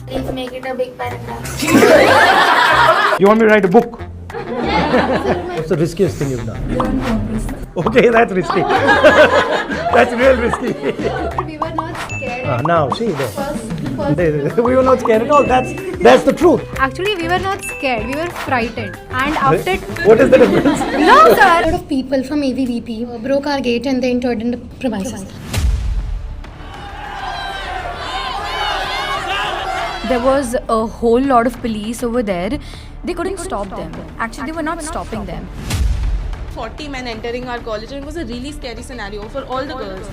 Please make it a big paragraph. You want me to write a book? What's the riskiest thing you've done? Okay, that's risky. That's real risky. We were not scared. Now, see there. First, We were not scared at all. That's the truth. Actually, we were not scared. We were frightened. And after... What is the difference? No, A sir. lot of people from ABVP broke our gate and they entered in the premises. There was a whole lot of police over there. They couldn't stop them. Actually, they were not stopping them. 40 men entering our college, and it was a really scary scenario for all the girls.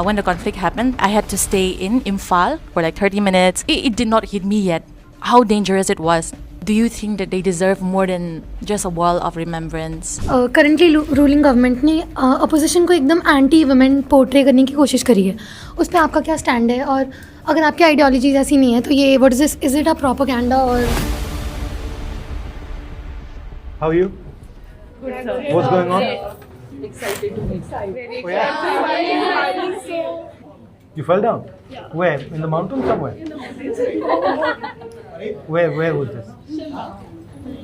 When the conflict happened, I had to stay in Imphal for like 30 minutes. It did not hit me yet how dangerous it was. Do you think that they deserve more than just a wall of remembrance? Currently ruling government ने opposition को एकदम anti women portray करने की कोशिश करी है. उस पे आपका क्या stand है और अगर आपकी ideologies ऐसी नहीं है तो ये what is this? Is it a propaganda or? How are you? Good, sir. What's going on? Excited. Oh, yeah? You fell down? Yeah. Where? In the mountain somewhere? In the mountains. Where was this?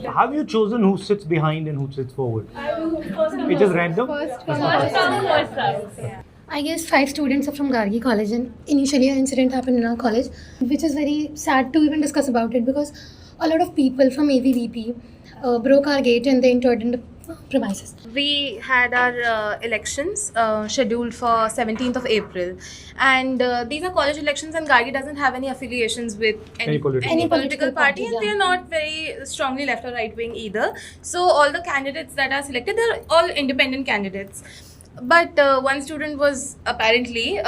Have you chosen who sits behind and who sits forward? It is random? I guess 5 students are from Gargi College and initially an incident happened in our college, which is very sad to even discuss about it because a lot of people from ABVP broke our gate and they entered in the premises. We had our elections scheduled for 17th of April, and these are college elections, and Gargi doesn't have any affiliations with any political party, and they are not very strongly left or right wing either. So all the candidates that are selected, they're all independent candidates. But one student was apparently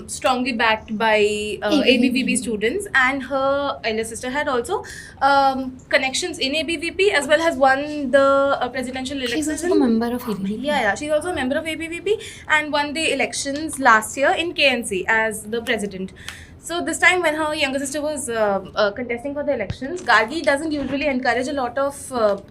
strongly backed by ABVP students, and her elder sister had also connections in ABVP as well as won the presidential elections. She's also a member of ABVP. Yeah, she's also a member of ABVP and won the elections last year in KNC as the president. So this time when her younger sister was contesting for the elections, Gargi doesn't usually encourage a lot of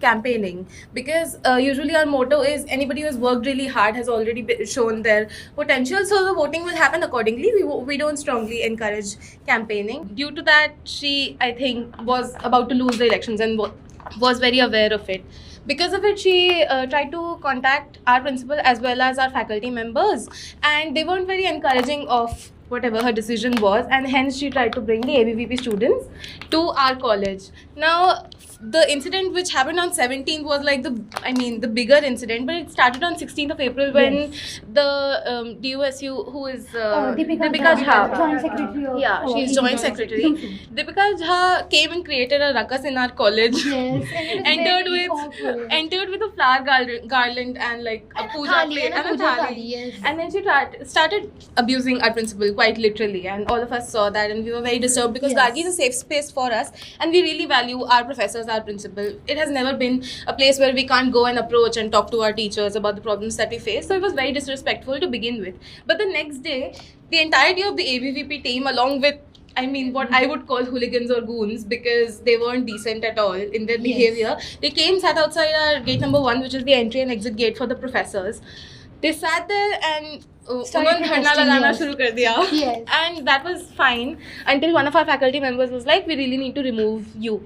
campaigning because usually our motto is anybody who has worked really hard has already shown their potential, so the voting will happen accordingly. We don't strongly encourage campaigning. Due to that, she, I think, was about to lose the elections and was very aware of it. Because of it, she tried to contact our principal as well as our faculty members, and they weren't very encouraging of whatever her decision was, and hence she tried to bring the ABVP students to our college. Now, the incident which happened on 17th was like the bigger incident, but it started on 16th of April when the DUSU, who is Deepika Jha, Joint Secretary. she's joint secretary. Deepika Jha came and created a ruckus in our college. Yes, entered with a flower garland and like a puja plate and a thali. Yes. And then she started abusing our principal quite literally, and all of us saw that, and we were very disturbed because Gargi is a safe space for us, and we really value our professors, our principal. It has never been a place where we can't go and approach and talk to our teachers about the problems that we face. So it was very disrespectful to begin with. But the next day, the entirety of the ABVP team, along with what I would call hooligans or goons, because they weren't decent at all in their behavior. They came, sat outside our gate number 1, which is the entry and exit gate for the professors. They sat there and Started protesting, yes. shuru kar diya. Yes. And that was fine until one of our faculty members was like, we really need to remove you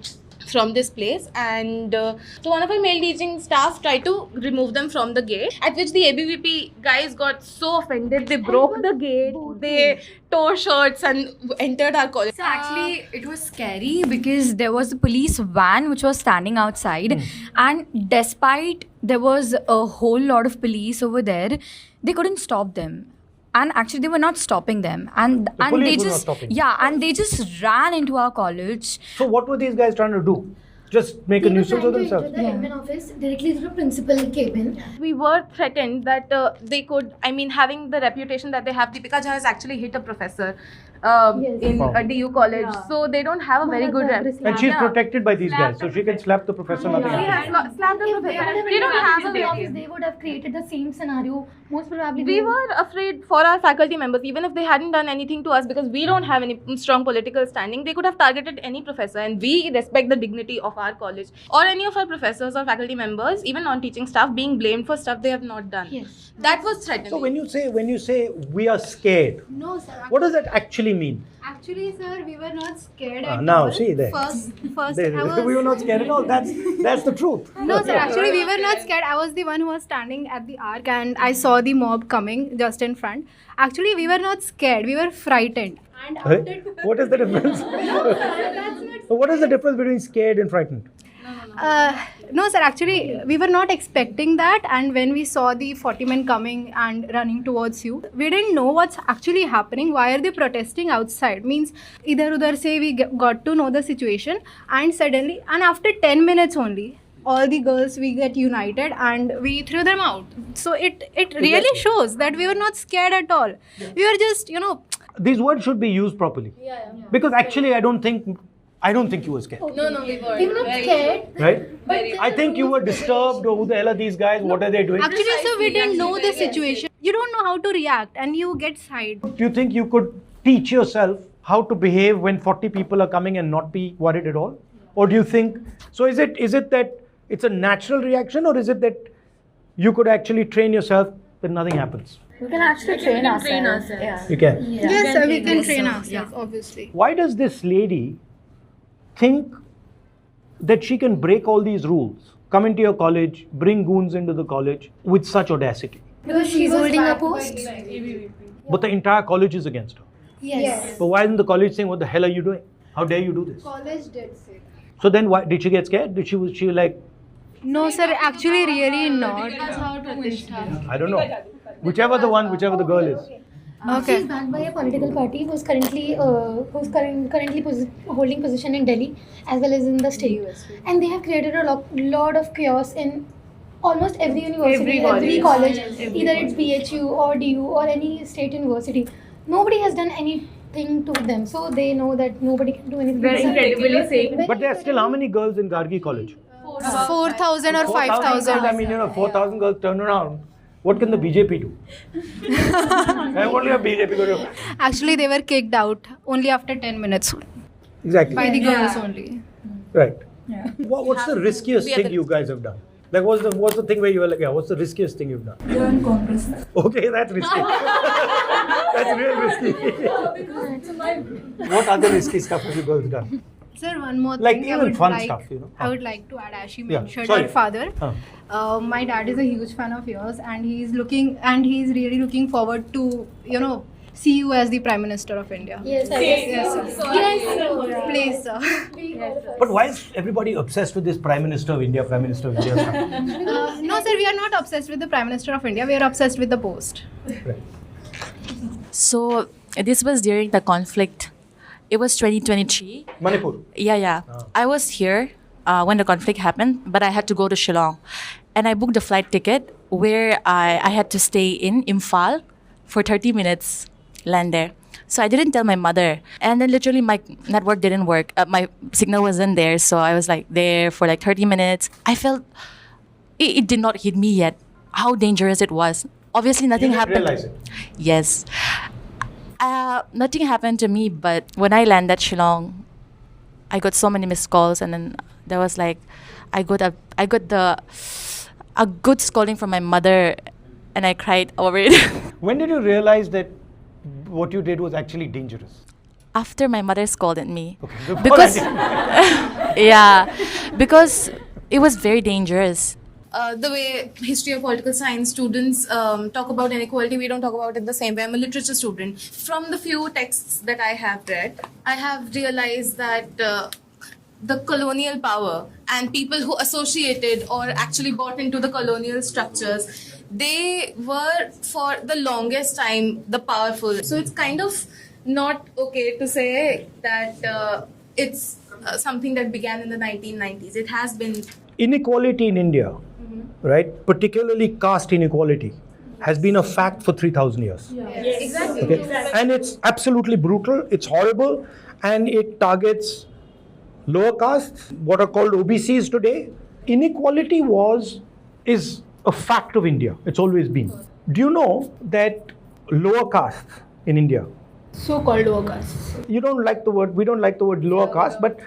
from this place, and so one of our male teaching staff tried to remove them from the gate, at which the ABVP guys got so offended, they broke the gate, they tore shirts and entered our college. So actually, it was scary because there was a police van which was standing outside, and despite there was a whole lot of police over there, they couldn't stop them. And actually, they were not stopping them, and police they were not just stopping. and they just ran into our college. So what were these guys trying to do? Just make a nuisance of themselves? The admin office directly to the principal cabin. We were threatened that they could, having the reputation that they have, Deepika Jha has actually hit a professor in a DU college. So they don't have a very good rep. And she's protected by these guys, so she can slap the professor. Nothing She happens. has slapped the professor. They don't have a very... They would have created the same scenario. Most probably. We were afraid for our faculty members, even if they hadn't done anything to us, because we don't have any strong political standing. They could have targeted any professor, and we respect the dignity of our college or any of our professors or faculty members, even non-teaching staff, being blamed for stuff they have not done. Yes. That was threatening. So when you say we are scared, No, sir. what does that actually mean? Actually, sir, we were not scared at now all. see there. First, There- I was... we were not scared at all. That's the truth. No, sir. Actually, we were not scared. I was the one who was standing at the arc, and I saw the mob coming just in front. Actually, we were not scared. We were frightened. And after... What is the difference? What is the difference between scared and frightened? No, sir. Actually, we were not expecting that. And when we saw the 40 men coming and running towards you, we didn't know what's actually happening. Why are they protesting outside? Means, idhar udhar se we got to know the situation. And suddenly, and after 10 minutes only, all the girls, we get united and we threw them out. So it really shows that we were not scared at all. We were just, These words should be used properly. Because actually, I don't think you were scared. No, we were. we were not scared. Right? I think you were disturbed. Oh, who the hell are these guys? What are they doing? Actually, sir, we didn't know the situation. You don't know how to react and you get side. Do you think you could teach yourself how to behave when 40 people are coming and not be worried at all? Or do you think, so is it that it's a natural reaction, or is it that you could actually train yourself that nothing happens? We can actually train ourselves. Yeah. You can. Yes, sir, we can train ourselves, obviously. Why does this lady think that she can break all these rules, come into your college, bring goons into the college with such audacity? Because she's holding a post. But the entire college is against her. Yes. But why isn't the college saying, what the hell are you doing? How dare you do this? College did say. So then why did she get scared? Was she like, No, sir, actually, really not. I don't know. Whichever the girl is. Okay. She's backed by a political party who's currently holding position in Delhi as well as in the state, and they have created a lot of chaos in almost every university, every college, either it's BHU or DU or any state university. Nobody has done anything to them, so they know that nobody can do anything. They're incredibly safe. But there are still how many girls in Gargi College? 4,000 or 5,000. I mean, 4,000 girls turn around. What can the BJP do? What will the BJP do? Actually, they were kicked out only after 10 minutes Exactly. by the girls only. Right. What's the riskiest thing you guys have done? Like, what's the thing where you were like, yeah, what's the riskiest thing you've done? Join Congress. Okay, that's risky. That's real risky. What other risky stuff have you girls done? Sir, one more Like thing. even fun stuff, I would like to add, as she Yeah, mentioned, sorry. her father. My dad is a huge fan of yours, and he's really looking forward to, see you as the Prime Minister of India. Yes, sir. Please, sir. But why is everybody obsessed with this Prime Minister of India stuff? No, sir, we are not obsessed with the Prime Minister of India. We are obsessed with the post. Right. So this was during the conflict. It was 2023. Manipur. Yeah. I was here when the conflict happened, but I had to go to Shillong. And I booked a flight ticket where I had to stay in Imphal for 30 minutes, land there. So I didn't tell my mother. And then literally my network didn't work. My signal wasn't there. So I was like there for like 30 minutes. I felt it did not hit me yet how dangerous it was. Obviously nothing You didn't happened. realize it. Yes. Nothing happened to me, but when I landed Shillong, I got so many missed calls, and then there was like, I got a good scolding from my mother, and I cried over it. When did you realize that what you did was actually dangerous? After my mother scolded me, Okay, before because I yeah, because it was very dangerous. The way history or political science students talk about inequality, we don't talk about it the same way. I'm a literature student. From the few texts that I have read, I have realized that the colonial power and people who associated or actually bought into the colonial structures, they were for the longest time the powerful. So it's kind of not okay to say that it's something that began in the 1990s. It has been. Inequality in India, right, particularly caste inequality, has been a fact for 3,000 years. Exactly. Okay? And it's absolutely brutal, it's horrible, and it targets lower castes, what are called OBCs today. Inequality is a fact of India. It's always been. Do you know that lower castes in India, So-called lower castes. we don't like the word lower caste, but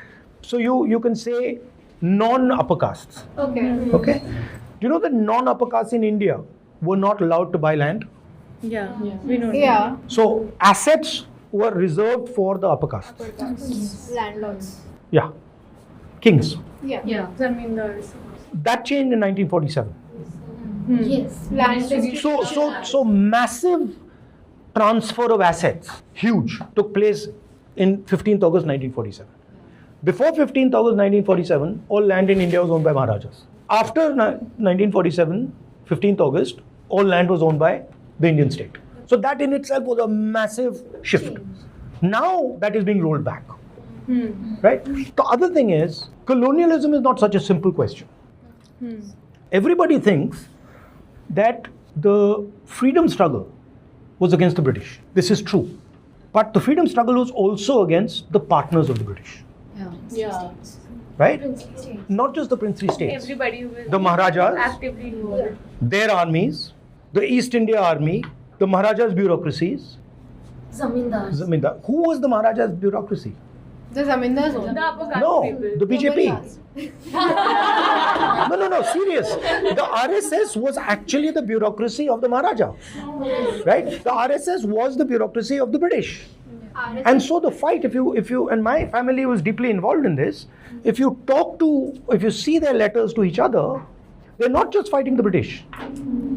so you can say non-upper castes. Okay? Do you know that non-upper castes in India were not allowed to buy land? Yeah. So assets were reserved for the upper castes. Landlords. Yeah, kings. Yeah. Zamindars. That changed in 1947. Yes. Land So massive transfer of assets, huge, took place in 15th August 1947. Before 15th August 1947, all land in India was owned by Maharajas. After 1947, 15th August, all land was owned by the Indian state. So that in itself was a massive shift. Now that is being rolled back. Right? The other thing is, colonialism is not such a simple question. Everybody thinks that the freedom struggle was against the British. This is true. But the freedom struggle was also against the partners of the British. Yeah. Right? Not just the princely states. Everybody who was The Maharajas, actively involved. their armies, the East India Army, the Maharajas' bureaucracies. Zamindars. Zamindar. Who was the Maharajas' bureaucracy? The Zamindars. The upper caste No, people. the BJP. No, serious. The RSS was actually the bureaucracy of the Maharaja. Right? The RSS was the bureaucracy of the British. And so the fight, if you, and my family was deeply involved in this, if you see their letters to each other, they're not just fighting the British.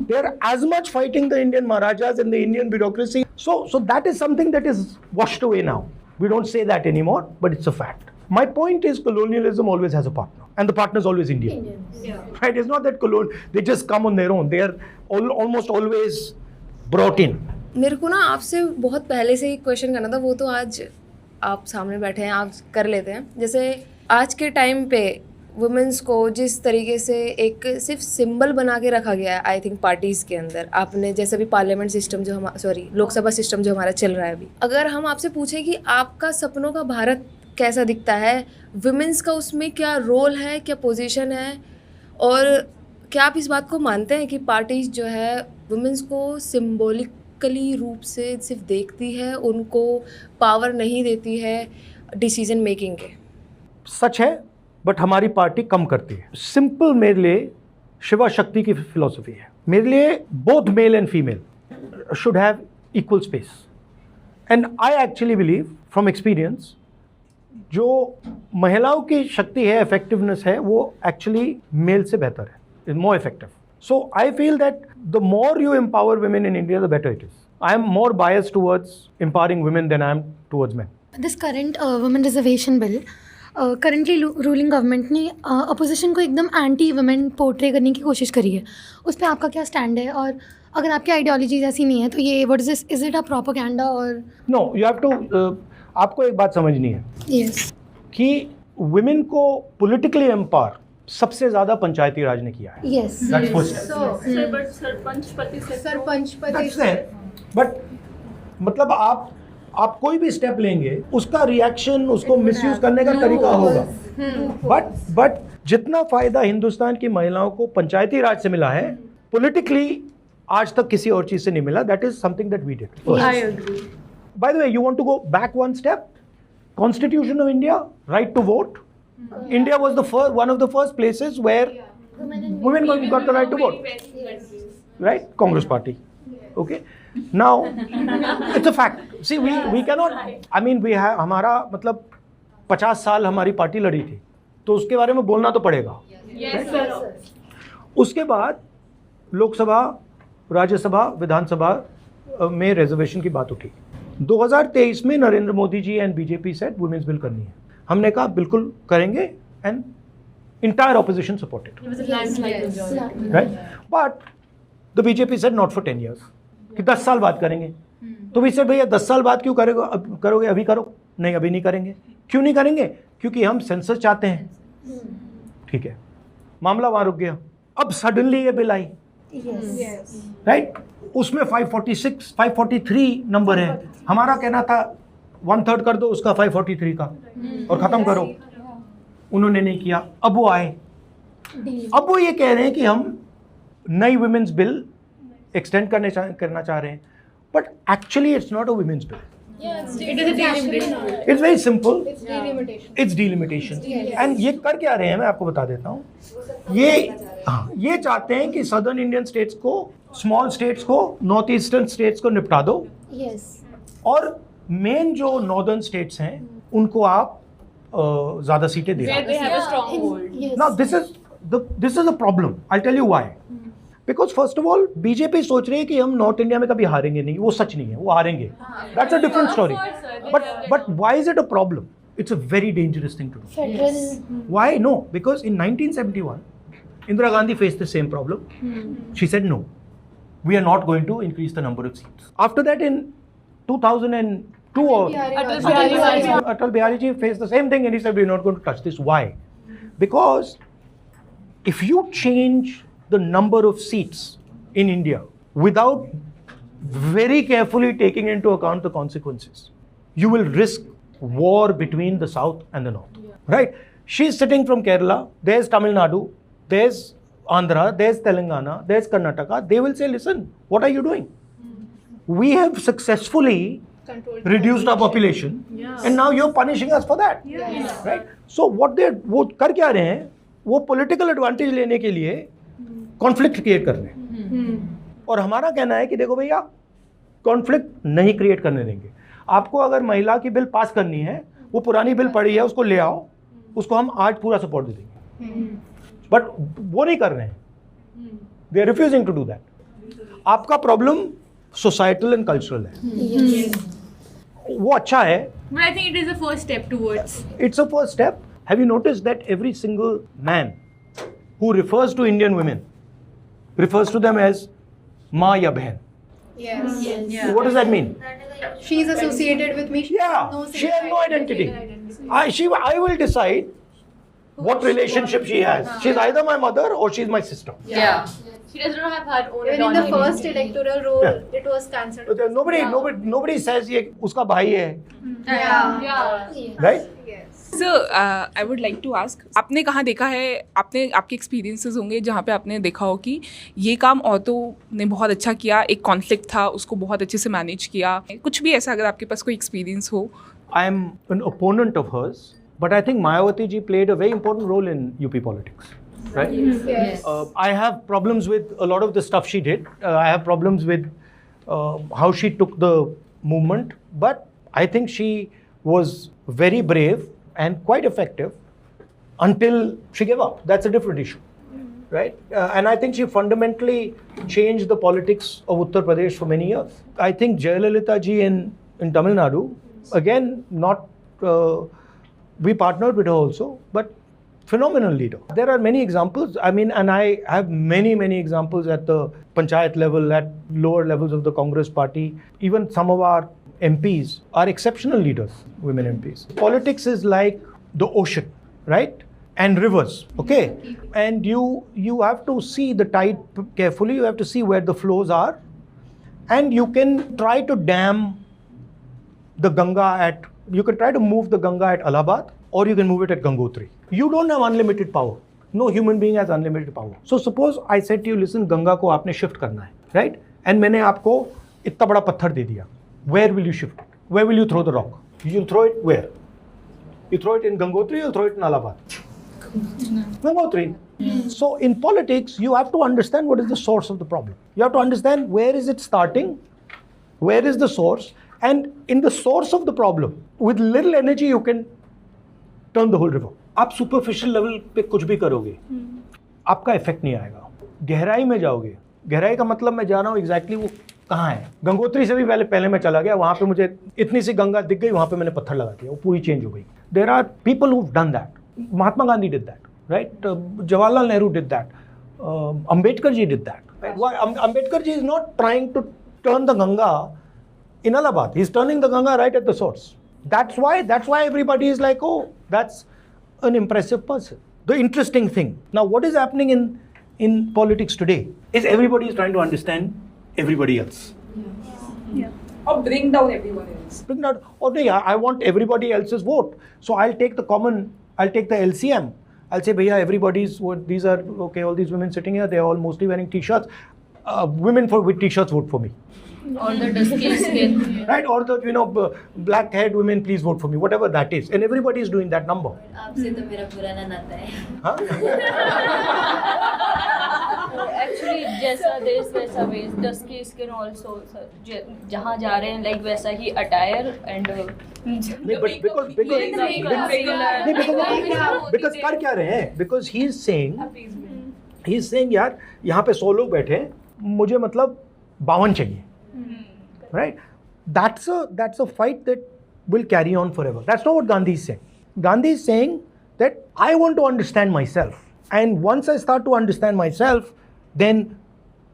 They're as much fighting the Indian Maharajas and the Indian bureaucracy. So that is something that is washed away now. We don't say that anymore, but it's a fact. My point is colonialism always has a partner. And the partner is always Indian. Right? It's not that they just come on their own. They are almost always brought in. मेरे को ना आपसे बहुत पहले से ही question करना था, वो तो आज आप सामने बैठे हैं, आप कर लेते हैं. जैसे आज के टाइम पे वुमेंस को जिस तरीके से एक सिर्फ सिंबल बना के रखा गया है, आई थिंक पार्टीज़ के अंदर, आपने जैसे भी पार्लियामेंट सिस्टम जो लोकसभा सिस्टम जो हमारा चल रहा है अभी, अगर हम आपसे पूछें कि आपका सपनों का भारत कैसा दिखता है, वुमेंस का उसमें क्या रोल है, क्या पोजीशन है, और क्या आप इस बात को मानते हैं कि पार्टीज़ जो है वुमेंस को सिम्बॉलिकली रूप से सिर्फ देखती है, उनको पावर नहीं देती है डिसीजन मेकिंग के? सच है, बट हमारी पार्टी कम करती है. सिंपल मेरे लिए शिवा शक्ति की फिलॉसफी है. मेरे लिए both male and female should have equal space. And I actually believe from experience, जो महिलाओं की शक्ति है, इफेक्टिवनेस है, वो एक्चुअली मेल से बेहतर है, is more effective. So I feel that the more you empower women in India, the better it is. I am more biased towards empowering women than I am towards men. This current women reservation bill, currently ruling government ने opposition को एकदम anti women portray करने की कोशिश करी है. उस पर आपका क्या stand है, और अगर आपकी ideology ऐसी नहीं है तो ये what is this? Is it a propaganda or? No, you have to. आपको एक बात समझनी है. Yes. कि women को politically empower सबसे ज्यादा पंचायती राज ने किया है. Yes. That's first step. Sarpanch पति. बट मतलब आप कोई भी स्टेप लेंगे, उसका रिएक्शन, उसको मिसयूज करने का तरीका होगा. बट जितना फायदा हिंदुस्तान की महिलाओं को पंचायती राज से मिला है, पॉलिटिकली आज तक किसी और चीज से नहीं मिला. That is something that we did. I agree. By the way, you want to go back one step? Constitution of India, right to vote. India was one of the first places where women got the right to vote. Right? Congress Party. Okay. Now, it's a fact. See, we cannot. I mean, हमारा मतलब 50 साल हमारी party लड़ी थी, तो उसके बारे में बोलना तो पड़ेगा. Yes, sir. उसके बाद लोकसभा, राज्यसभा, विधानसभा में रिजर्वेशन की बात उठी. 2023 में Narendra Modi ji and BJP said women's bill करनी है. हमने कहा बिल्कुल करेंगे, and entire opposition supported. Right? But the BJP said not for 10 years, कि 10 साल बाद करेंगे. तो वी सेड भैया 10 साल बाद क्यों करोगे, अभी करो. नहीं, अभी नहीं करेंगे. क्यों नहीं करेंगे? क्योंकि हम सेंसस चाहते हैं. ठीक है, मामला वहां रुक गया. अब सडनली ये बिल आई. राइट? उसमें 546, 543 नंबर है. हमारा कहना था 1/3 कर दो उसका 543 का और खत्म करो. उन्होंने नहीं किया. अब वो आए, अब वो ये कह रहे हैं कि हम नई वुमेन्स बिल एक्सटेंड करना चाह रहे हैं. But actually it's not a women's bill. It is a delimitation. It's very simple. It's delimitation. It's delimitation. And ये कर क्या रहे हैं, मैं आपको बता देता हूँ. ये चाहते हैं कि सदर्न इंडियन स्टेट्स को, स्मॉल स्टेट्स को, नॉर्थ ईस्टर्न स्टेट्स को निपटा दो. Yes. और मेन जो नॉर्दर्न स्टेट्स हैं उनको आप ज़्यादा सीटें दे रहे हैं. They have a strong hold. Yes. Now this is a problem. I'll tell you why. Because first of all, BJP सोच रही है कि हम नॉर्थ इंडिया में कभी हारेंगे नहीं. वो सच नहीं है. वो हारेंगे. That's a different story. But why is it a problem? It's a very dangerous thing to do. Federal. Why? No. Because in 1971, Indira Gandhi faced the same problem. She said no. We are not going to increase the number of seats. After that, in 2002 or Atal Bihari Ji faced the same thing and he said we're not going to touch this. Why? Because if you change the number of seats in India without very carefully taking into account the consequences, you will risk war between the south and the north. Right? She's sitting from Kerala, there's Tamil Nadu, there's Andhra, there's Telangana, there's Karnataka. They will say, listen, what are you doing? We have successfully reduced our population and now you're punishing us for that. Right? So वो कर क्या रहे हैं? वो political advantage लेने के लिए conflict create कर रहे हैं. और हमारा कहना है कि देखो भैया, conflict नहीं create करने देंगे. आपको अगर महिला की बिल पास करनी है, वो पुरानी बिल पड़ी है, उसको ले आओ, उसको हम आज पूरा सपोर्ट दे देंगे. बट वो नहीं कर रहे हैं. They are refusing to do that. आपका प्रॉब्लम सोसाइटल एंड कल्चरल है. वो अच्छा है. But I think it is a first step towards. It's a first step. Have you noticed that every single man who refers to Indian women refers to them as Ma ya Behan? Yes. Yeah. What does that mean? She's associated with me. Yeah, she has no identity. I will decide what relationship she has. She's either my mother or she's my sister. Yeah. She does not have her own Even in the autonomy. first electoral roll, Yeah. it was cancelled. But nobody says ये उसका भाई है, Yeah. right? Yes. So, I would like to ask, आपने कहाँ देखा है, आपके experiences होंगे जहाँ पे आपने देखा हो कि ये काम औरतों ने बहुत अच्छा किया, एक कॉन्फ्लिक्ट था उसको बहुत अच्छे से मैनेज किया, कुछ भी ऐसा अगर आपके पास कोई एक्सपीरियंस हो. I am an opponent of hers, but I think Mayawati ji played a very important role in UP politics, right? Yes. I have problems with a lot of the stuff she did. I have problems with how she took the movement, but I think she was very brave and quite effective until she gave up. That's a different issue, right? And I think she fundamentally changed the politics of Uttar Pradesh for many years. I think Jayalalitha ji in Tamil Nadu, again, not we partnered with her also, but phenomenal leader. There are many examples. I mean, and I have many examples at the panchayat level, at lower levels of the Congress party. Even some of our MPs are exceptional leaders, women MPs. Politics is like the ocean, right? And rivers, okay? And you have to see the tide carefully. You have to see where the flows are, and you can try to dam the Ganga you can try to move the Ganga at Allahabad, or you can move it at Gangotri. You don't have unlimited power. No human being has unlimited power. So suppose I said to you, listen, Ganga को आपने shift करना है, right? And मैंने आपको इतना बड़ा पत्थर दे दिया. Where will you shift it? Where will you throw the rock? You'll throw it where? You throw it in Gangotri, you'll throw it in Allahabad. Gangotri. So in politics, you have to understand what is the source of the problem. You have to understand where is it starting, where is the source, and in the source of the problem, with little energy, you can turn the whole river. आप superficial level पे कुछ भी करोगे, आपका effect नहीं आएगा. गहराई में जाओगे. गहराई का मतलब मैं जा रहा हूँ exactly वो कहाँ है. गंगोत्री से भी पहले मैं चला गया. वहाँ पे मुझे इतनी सी गंगा दिख गई, वहाँ पे मैंने पत्थर लगा दिया. वो पूरी चेंज हो गई. There are people who've done that. Mahatma Gandhi did that, right? Jawaharlal Nehru did that. Ambedkar ji did that. Why? Ambedkar ji is not trying to turn the Ganga in Allahabad. He's turning the Ganga right at the source. That's why everybody is like, oh, that's an impressive person. The interesting thing. Now, what is happening in politics today is everybody is trying to understand everybody else. Or bring down everyone else. Bring down, I want everybody else's vote. So I'll take the LCM. I'll say, bhaiya, everybody's vote, these are, okay, all these women sitting here, they're all mostly wearing t-shirts. Women with t-shirts vote for me. Or the dusky skin. Right? Or the, black haired women, please vote for me. Whatever that is. And everybody is doing that number. आपसे तो मेरा पुराना नाता है. Huh? Actually जैसा देश वैसा वेश, डस्की स्किन ऑल्सो, जहाँ जा रहे हैं लाइक वैसा ही अटायर एंड बिकॉज कर क्या रहे हैं, बिकॉज ही इज सेइंग यार यहाँ पे 100 लोग बैठे हैं, मुझे मतलब 52 चाहिए, right? That's a fight that will carry on forever. That's not what Gandhi is saying. Gandhi is saying that I want to understand myself, and once I start to understand myself, then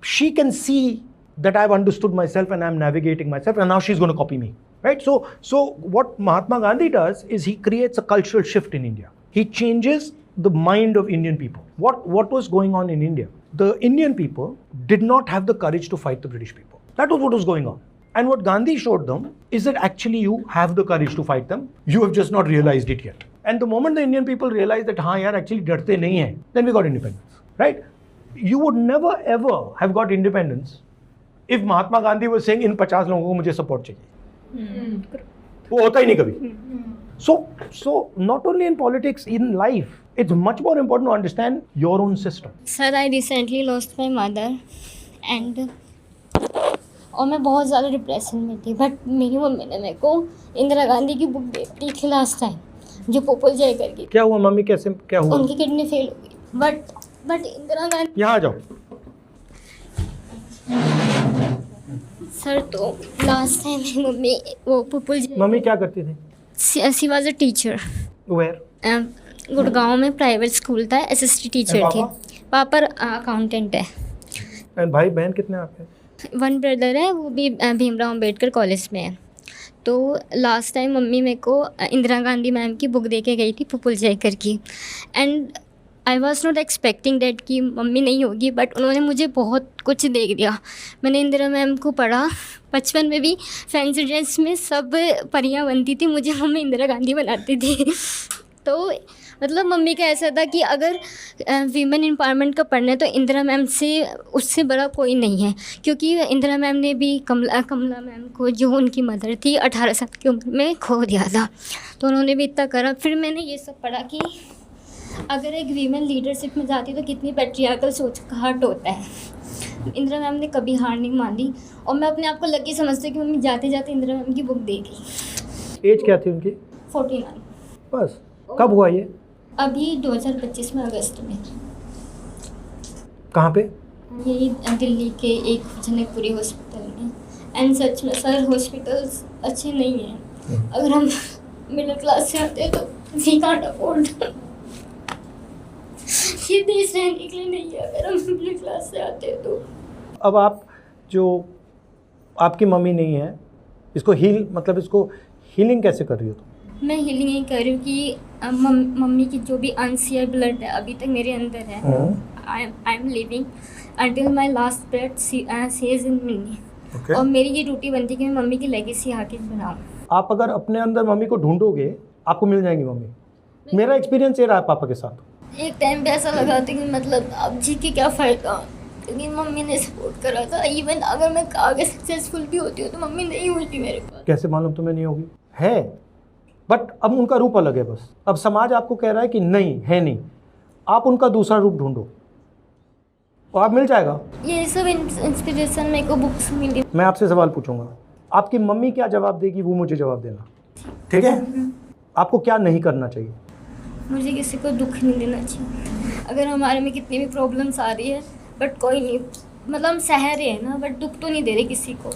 she can see that I've understood myself and I'm navigating myself, and now she's going to copy me, right? So what Mahatma Gandhi does is he creates a cultural shift in India. He changes the mind of Indian people. What was going on in India? The Indian people did not have the courage to fight the British people. That was what was going on. And what Gandhi showed them is that actually you have the courage to fight them. You have just not realized it yet. And the moment the Indian people realized that, हाँ यार actually डरते नहीं हैं, then we got independence, right? You would never ever have got independence if Mahatma Gandhi was saying इन 50 लोगों को मुझे support चाहिए. वो होता ही नहीं कभी. So not only in politics, in life, it's much more important to understand your own system. Sir, I recently lost my mother and और मैं बहुत ज़्यादा डिप्रेशन में थी, बट मेरी मम्मी ने मेरे को इंदिरा गांधी की बुक दे दी थी लास्ट टाइम, जो पोपल जय करके. क्या हुआ मम्मी, कैसे क्या हुआ? उनकी किडनी फेल हो गई, बट इंदिरा गांधी. यहाँ आ जाओ. सर तो लास्ट टाइम मेरी मम्मी वो पोपल जय. मम्मी क्या करती थी? She was a teacher. Where? Gurgaon में प्राइवेट स्कूल था, एसएसटी टीचर थी. पापा अकाउंटेंट है. एंड भाई बहन कितने आपके? 1 ब्रदर है, वो भी भीमराव अम्बेडकर कॉलेज में है. तो लास्ट टाइम मम्मी मेरे को इंदिरा गांधी मैम की बुक दे के गई थी, पुपुल जयकर की. And I was not expecting that कि मम्मी नहीं होगी, बट उन्होंने मुझे बहुत कुछ दे दिया. मैंने इंदिरा मैम को पढ़ा. बचपन में भी फैंसी ड्रेस में सब परियां बनती थी, मुझे मम्मी इंदिरा गांधी बनाती थी. तो मतलब मम्मी का ऐसा था कि अगर वीमेन एम्पावरमेंट का पढ़ना है तो इंदिरा मैम से उससे बड़ा कोई नहीं है, क्योंकि इंदिरा मैम ने भी कमला मैम को, जो उनकी मदर थी, 18 साल की उम्र में खो दिया था. तो उन्होंने भी इतना करा. फिर मैंने ये सब पढ़ा कि अगर एक वीमेन लीडरशिप में जाती है तो कितनी पैट्रियार्कल सोच का हर्ट होता है. इंदिरा मैम ने कभी हार नहीं मानी, और मैं अपने आप को लकी समझती हूँ कि मम्मी जाते जाते इंदिरा मैम की बुक दे गई. एज क्या थी उनकी? 49. बस. कब हुआ ये? अभी 2025 में अगस्त में. कहाँ पे? यही दिल्ली के एक जनकपुरी हॉस्पिटल में. एंड सच में सर हॉस्पिटल्स अच्छे नहीं हैं. अगर हम मिडिल क्लास से आते हैं तो वी कांट अफोर्ड. ये देश रहने के लिए नहीं है अगर हम मिडिल क्लास से आते हैं तो. अब आप जो आपकी मम्मी नहीं है, इसको इसको हीलिंग कैसे कर रही हो तुम? मैं हीलिंग यही कर रही हूँ कि मम्मी की जो भी अनसीयर ब्लड है अभी तक मेरे अंदर है. I am living until my last breath says in me. और मेरी ये ड्यूटी बनती है कि मैं मम्मी की लेगेसी आगे बनाऊँ. आप अगर अपने अंदर मम्मी को ढूंढोगे, आपको मिल जाएंगी मम्मी. मेरा एक्सपीरियंस ये रहा है पापा के साथ. एक टाइम पे ऐसा लगा था कि मतलब अब जी के क्या फ़ायदा, क्योंकि मम्मी ने सपोर्ट करा था. इवन अगर मैं आगे सक्सेसफुल भी होती हूँ तो मम्मी नहीं होती मेरे पास. कैसे मालूम तुम्हें नहीं होगी? है, बट अब उनका रूप अलग है. बस अब समाज आपको कह रहा है कि नहीं है, नहीं. आप उनका दूसरा रूप ढूंढो और आप मिल जाएगा. ये सब इंस्पिरेशन मेरे को बुक्स मिली. मैं आपसे सवाल पूछूंगा, आपकी मम्मी क्या जवाब देगी वो मुझे जवाब देना, ठीक है? आपको क्या नहीं करना चाहिए? मुझे किसी को दुख नहीं देना चाहिए. अगर हमारे में कितनी भी प्रॉब्लम्स आ रही है, बट कोई नहीं, मतलब हम सह रहे हैं ना, बट दुख तो नहीं दे रहे किसी को.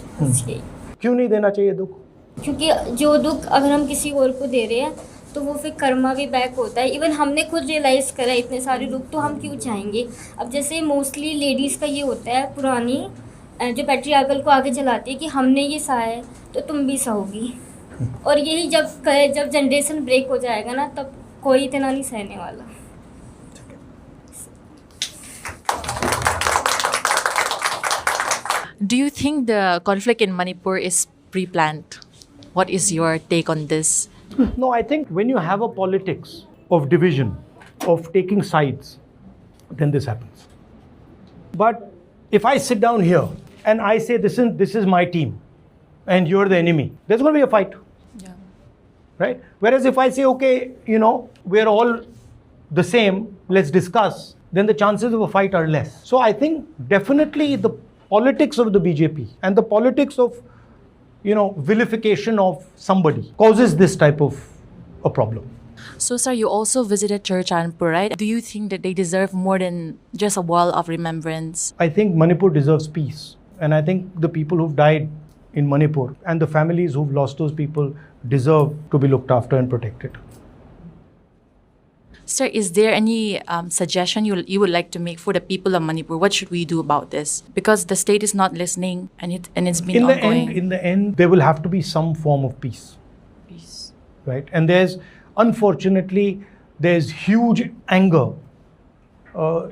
क्यों नहीं देना चाहिए दुख? क्योंकि जो दुख अगर हम किसी और को दे रहे हैं तो वो फिर कर्मा भी बैक होता है. इवन हमने खुद रियलाइज़ करा इतने सारे दुख, तो हम क्यों चाहेंगे. अब जैसे मोस्टली लेडीज़ का ये होता है, पुरानी जो पैट्रियार्कल को आगे चलाती है कि हमने ये सहा है तो तुम भी सहोगी. और यही जब जनरेशन ब्रेक हो जाएगा ना, तब कोई इतना नहीं सहने वाला. Do you think the conflict in Manipur is pre-planned? What is your take on this? No, I think when you have a politics of division, of taking sides, then this happens. But if I sit down here and I say this is my team and you're the enemy, there's going to be a fight. Yeah. Right? Whereas if I say, okay, we're all the same, let's discuss, then the chances of a fight are less. So I think definitely the politics of the BJP and the politics of, vilification of somebody causes this type of a problem. So, sir, you also visited Churachandpur, right? Do you think that they deserve more than just a wall of remembrance? I think Manipur deserves peace. And I think the people who've died in Manipur and the families who've lost those people deserve to be looked after and protected. Sir, is there any suggestion you would like to make for the people of Manipur? What should we do about this? Because the state is not listening and it's been ongoing. In the end, there will have to be some form of peace. Peace. Right? And unfortunately, there's huge anger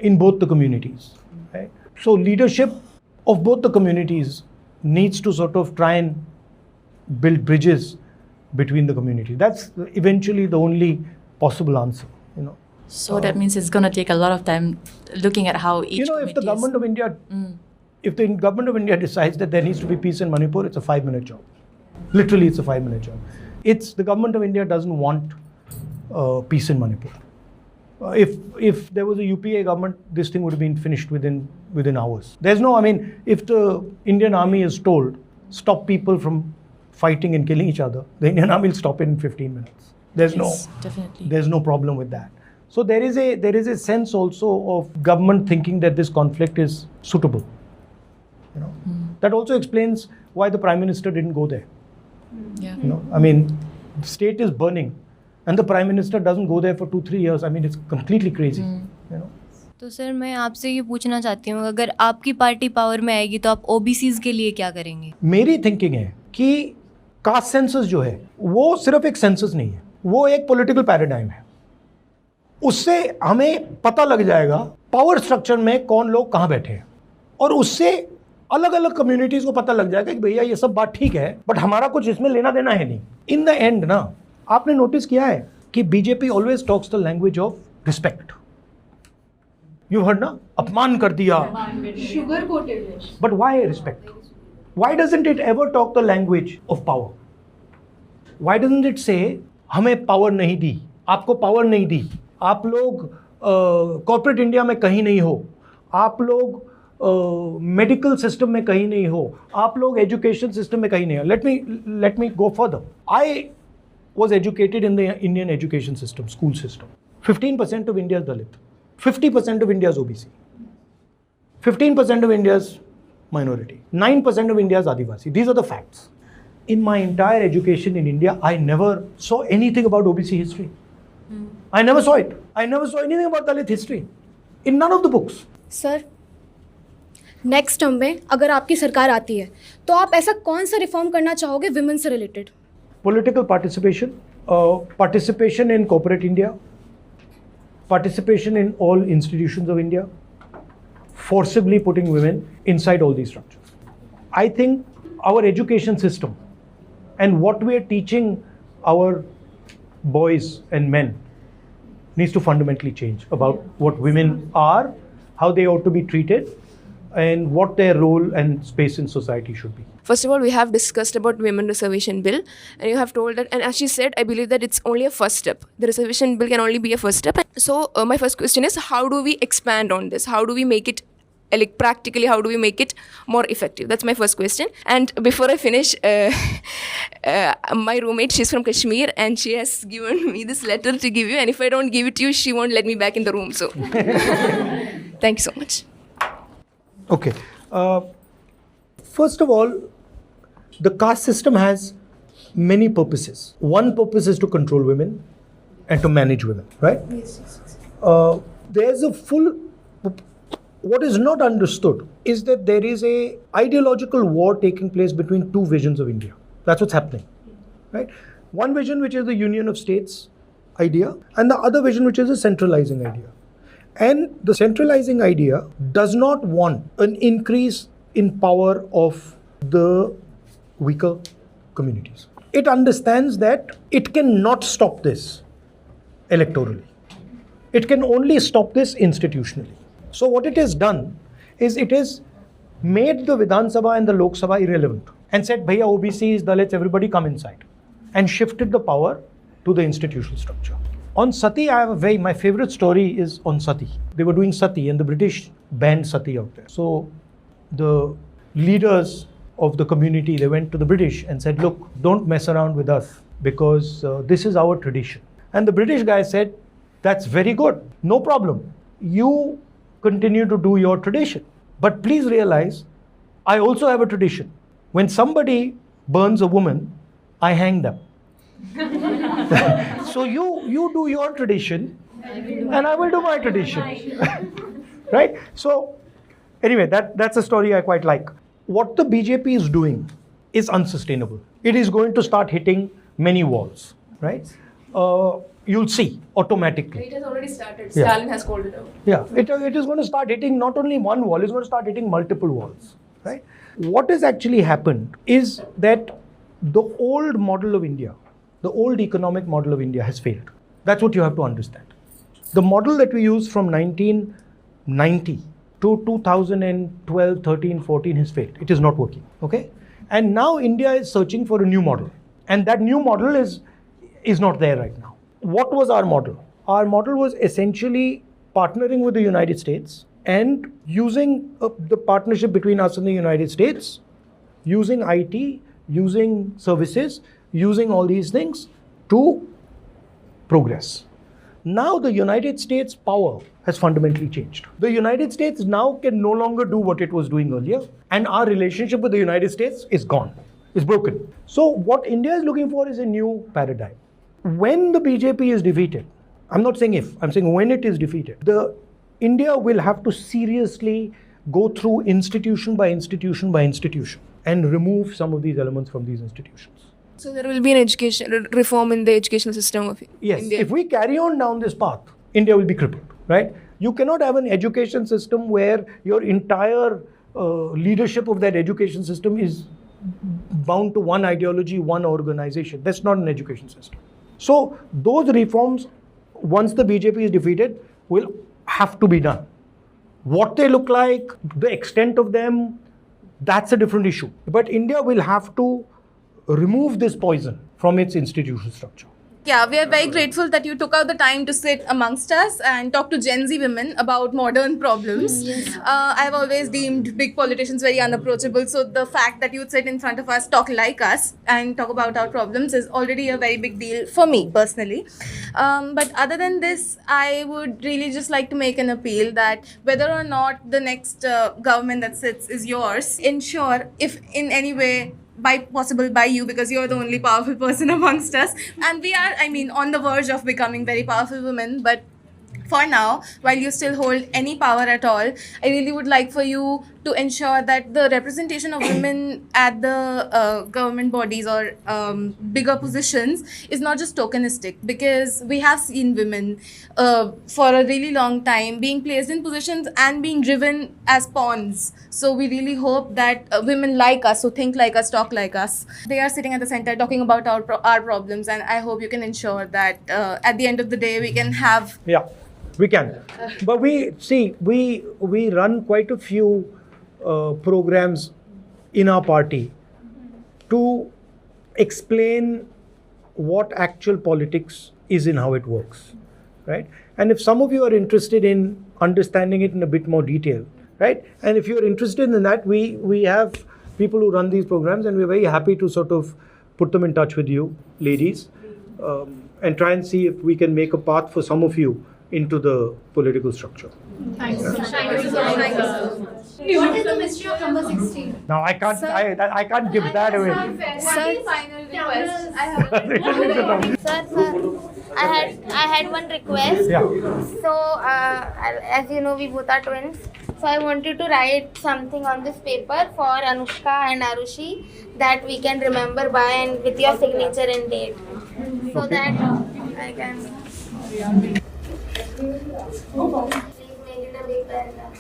in both the communities. Right? So leadership of both the communities needs to sort of try and build bridges between the communities. That's eventually the only possible answer. So that means it's going to take a lot of time looking at how each if the government of India, if the government of India decides that there needs to be peace in Manipur, it's a 5-minute job. Literally, it's a 5-minute job. The government of India doesn't want peace in Manipur. If there was a UPA government, this thing would have been finished within hours. If the Indian army is told, stop people from fighting and killing each other, the Indian army will stop it in 15 minutes. There's no problem with that. So there is a sense also of government thinking that this conflict is suitable. That also explains why the Prime Minister didn't go there. Yeah. The state is burning and the Prime Minister doesn't go there for 2-3 years. It's completely crazy. तो sir मैं आपसे ये पूछना चाहती हूँ, अगर आपकी party power में आएगी तो आप ओबीसीज के लिए क्या करेंगे? मेरी थिंकिंग है कि कास्ट सेंसस जो है वो सिर्फ एक सेंसस नहीं है, वो एक पॉलिटिकल पैराडाइम है. उससे हमें पता लग जाएगा पावर स्ट्रक्चर में कौन लोग कहाँ बैठे हैं और उससे अलग अलग कम्युनिटीज को पता लग जाएगा कि भैया ये सब बात ठीक है बट हमारा कुछ इसमें लेना देना है नहीं. इन द एंड ना आपने नोटिस किया है कि BJP always talks the language of respect. You heard ना, अपमान कर दिया, Sugar coated. But why respect? Why doesn't it ever talk the language of power? Why doesn't it से हमें पावर नहीं दी, आपको पावर नहीं दी, आप लोग कॉर्पोरेट इंडिया में कहीं नहीं हो, आप लोग मेडिकल सिस्टम में कहीं नहीं हो, आप लोग एजुकेशन सिस्टम में कहीं नहीं हो. Let me go further. I was educated in the Indian education system, school system. 15% of India is Dalit. 50% of India is OBC. 15% of India is minority. 9% of India is Adivasi. These are the facts. In my entire education in India, I never saw anything about OBC history. I never saw it. I never saw anything about Dalit history. In none of the books. Sir next term में अगर आपकी सरकार आती है तो आप ऐसा कौन सा रिफॉर्म करना चाहोगे विमेन से related? Political participation, participation in corporate India, participation in all institutions of India, forcibly putting women inside all these structures. I think our education system and what we are teaching our boys and men needs to fundamentally change about what women are, how they ought to be treated, and what their role and space in society should be. First of all, we have discussed about women reservation bill, and you have told that, and as she said, I believe that it's only a first step. The reservation bill can only be a first step. So my first question is, how do we expand on this? How do we make it, like practically, how do we make it more effective? That's my first question. And before I finish, my roommate, she's from Kashmir, and she has given me this letter to give you, and if I don't give it to you, she won't let me back in the room. So thank you so much. Okay. First of all, the caste system has many purposes. One purpose is to control women and to manage women, right? Yes. There's a full... What is not understood is that there is a ideological war taking place between two visions of India. That's what's happening, right? One vision, which is the union of states idea, and the other vision, which is a centralizing idea. And the centralizing idea does not want an increase in power of the weaker communities. It understands that it cannot stop this electorally. It can only stop this institutionally. So what it has done is it has made the Vidhan Sabha and the Lok Sabha irrelevant and said, Bhaiya, OBCs, Dalits, everybody come inside, and shifted the power to the institutional structure. On sati, my favorite story is on sati. They were doing sati and the British banned sati out there. So the leaders of the community, they went to the British and said, look, don't mess around with us because this is our tradition. And the British guy said, that's very good, no problem. You continue to do your tradition. But please realize, I also have a tradition. When somebody burns a woman, I hang them. So you do your tradition and I will do my tradition. Right? So anyway, that's a story I quite like. What the BJP is doing is unsustainable. It is going to start hitting many walls, right? You'll see automatically. It has already started. Yeah. Stalin has called it out. Yeah, it is going to start hitting not only one wall, it's going to start hitting multiple walls, right? What has actually happened is that the old model of India, the old economic model of India has failed. That's what you have to understand. The model that we used from 1990 to 2012, 13, 14 has failed. It is not working, okay? And now India is searching for a new model. And that new model is not there right now. What was our model? Our model was essentially partnering with the United States and using the partnership between us and the United States, using IT, using services, using all these things to progress. Now the United States power has fundamentally changed. The United States now can no longer do what it was doing earlier, and our relationship with the United States is gone, is broken. So what India is looking for is a new paradigm. When the BJP is defeated, I'm not saying if, I'm saying when it is defeated, India will have to seriously go through institution by institution by institution and remove some of these elements from these institutions. So there will be an education reform in the educational system of Yes, India. if we carry on down this path, India will be crippled, right? You cannot have an education system where your entire leadership of that education system is bound to one ideology, one organization. That's not an education system. So those reforms, once the BJP is defeated, will have to be done. What they look like, the extent of them, that's a different issue. But India will have to remove this poison from its institutional structure. Yeah, we are very grateful that you took out the time to sit amongst us and talk to Gen Z women about modern problems. Yes. I've always deemed big politicians very unapproachable, so the fact that you would sit in front of us, talk like us, and talk about our problems is already a very big deal for me personally. But other than this, I would really just like to make an appeal that whether or not the next government that sits is yours, ensure if in any way possible by you, because you're the only powerful person amongst us, and we are, on the verge of becoming very powerful women. But for now, while you still hold any power at all, I really would like for you to ensure that the representation of women at the government bodies or bigger positions is not just tokenistic, because we have seen women for a really long time being placed in positions and being driven as pawns. So we really hope that women like us, who think like us, talk like us, they are sitting at the center talking about our problems, and I hope you can ensure that at the end of the day we can have... Yeah, we can. But we run quite a few programs in our party to explain what actual politics is and how it works, right? And if some of you are interested in understanding it in a bit more detail, right? And if you're interested in that, we have people who run these programs, and we're very happy to sort of put them in touch with you, ladies, and try and see if we can make a path for some of you into the political structure. Thank you. Thank you so much. What is the mystery of number 16? Now I can't give that away. One final request. Sir, I had one request. Yeah. So, as you know, we both are twins. So I want you to write something on this paper for Anushka and Arushi that we can remember by, and with your signature and date, so that I can. Please make it a big paragraph.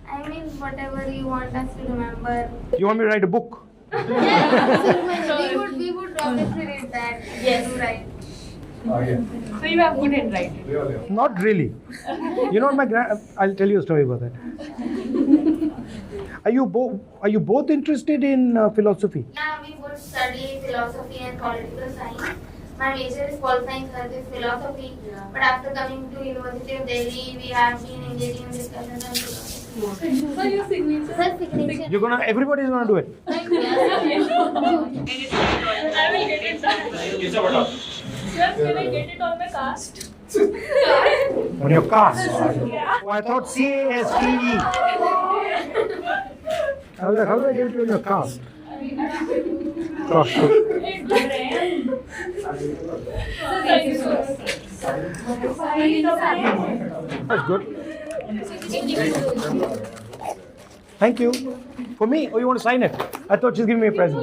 I mean, whatever you want us to remember. You want me to write a book? Yes, we would obviously read that. Yes, right. So you have good handwriting. Not really. You know, I'll tell you a story about that. Are you both interested in philosophy? Yeah, we both study philosophy and political science. My major is pol science, that is philosophy. But after coming to University of Delhi, we have been engaging in discussions on philosophy. Sir, your signature. Sir, signature. Everybody's gonna do it. I will get it done. Sir, can I get it on my cast? On your cast. Oh, I thought CASTE. I was like, how do I get it on your cast? Gosh. That's good. Thank you. For me? Or you want to sign it? I thought she's giving me a present.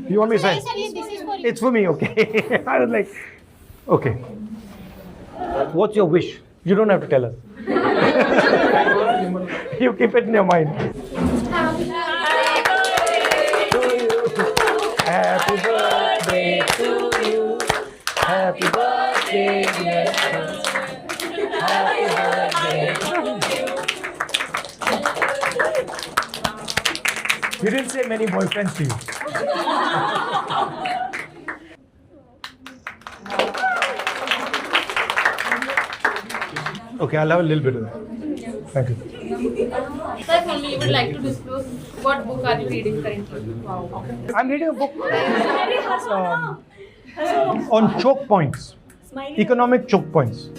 You want me to sign? It's for me, okay. I was like, okay. What's your wish? You don't have to tell us. You keep it in your mind. Happy birthday to you. Happy birthday, dear friend. Happy birthday to you. You didn't say many boyfriends to you. Okay, I'll have a little bit of that. Thank you. Sir, only you would like to disclose what book are you reading currently? Wow. I'm reading a book on choke points, economic choke points.